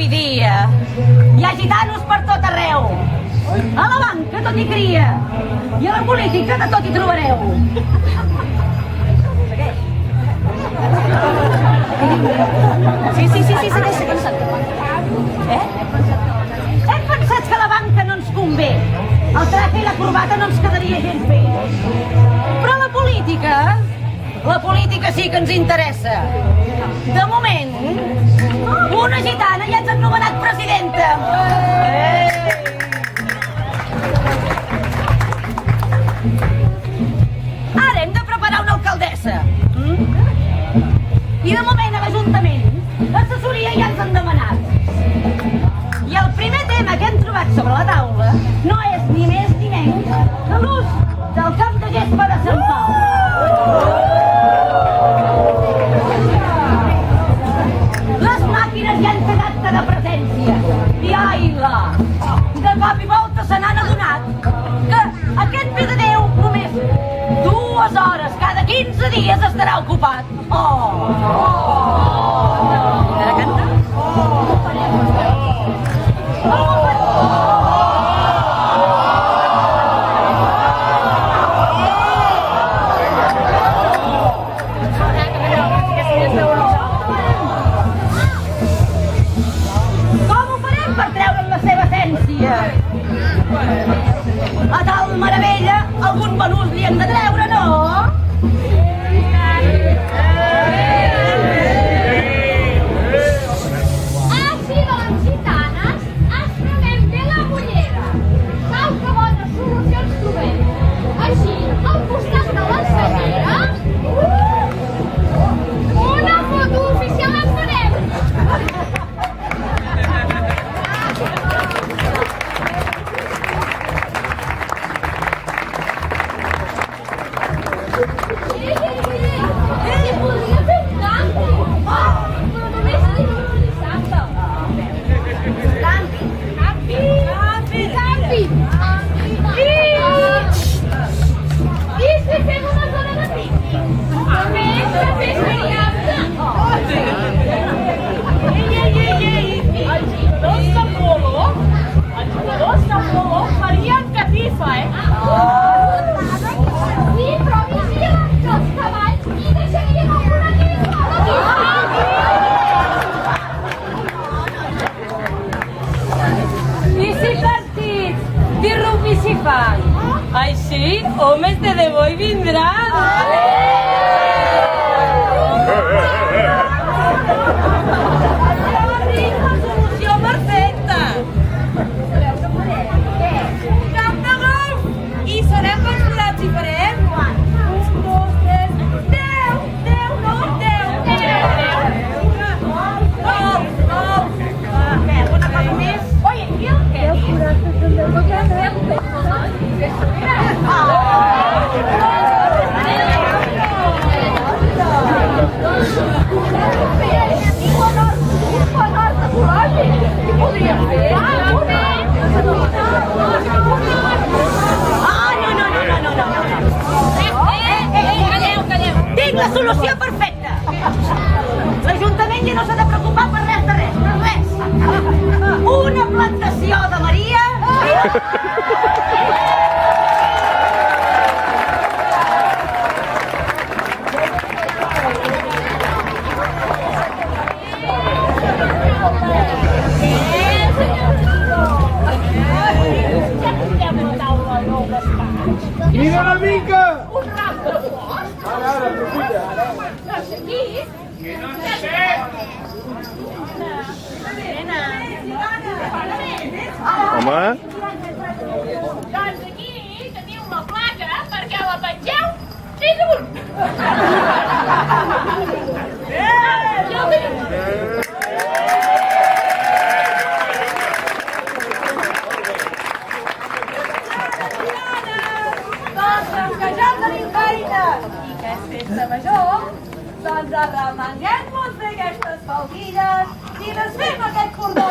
Hi ha gitanos per tot arreu. A la banca tot hi cria. I a la política de tot hi trobareu. Sí, segueix. Hem pensat que la banca no ens convé. El traje i la corbata no ens quedaria gens bé. Però la política sí que ens interessa. De moment, una gitana ja ens han nomenat presidenta. Ara hem de preparar una alcaldessa. I de moment a l'Ajuntament l'assessoria ja ens han demanat. I el primer tema que hem trobat sobre la taula no és ni més ni menys que l'ús del camp de gespa de Sant Pau. Les màquines ja han fet acte de presència. I ai-la! De cop i volta se n'han adonat que aquest fill de Déu només 2 hores cada 15 dies estarà ocupat. Ara canta? A tal meravella, algun bonús li hem de treure, no? Així doncs, gitanes, ens prenem bé la mullera. Cal que bones solucions trobem. Així, al costat de la senyera, una foto oficial ens farem. Així, homes de debò hi vindran. La solució perfecta. Un camp de golf. I serem els jurats i farem 1, 2, 3, 10, no, 10. Una cosa més. Oye, ¿y el qué? Tinc la solució perfecta. L'Ajuntament ja no s'ha de preocupar per res de res. Una plantació de Maria. Mira una mica! Un ram de flors? Ara, aprofita. No sé qui. No sé! Home? Doncs aquí teniu la placa perquè la pengeu fins amunt. Ja ho teniu. Doncs com que ja tenim feina i que és festa major, doncs arremanguem-nos bé aquestes faldilles i desfem aquest cordó.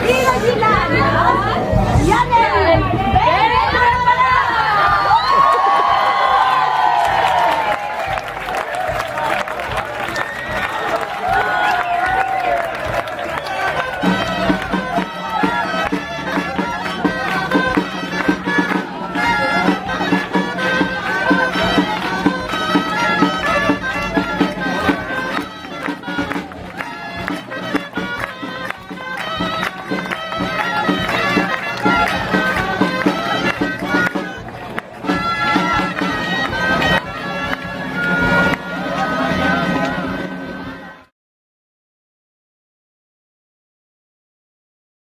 I la gitana ja anem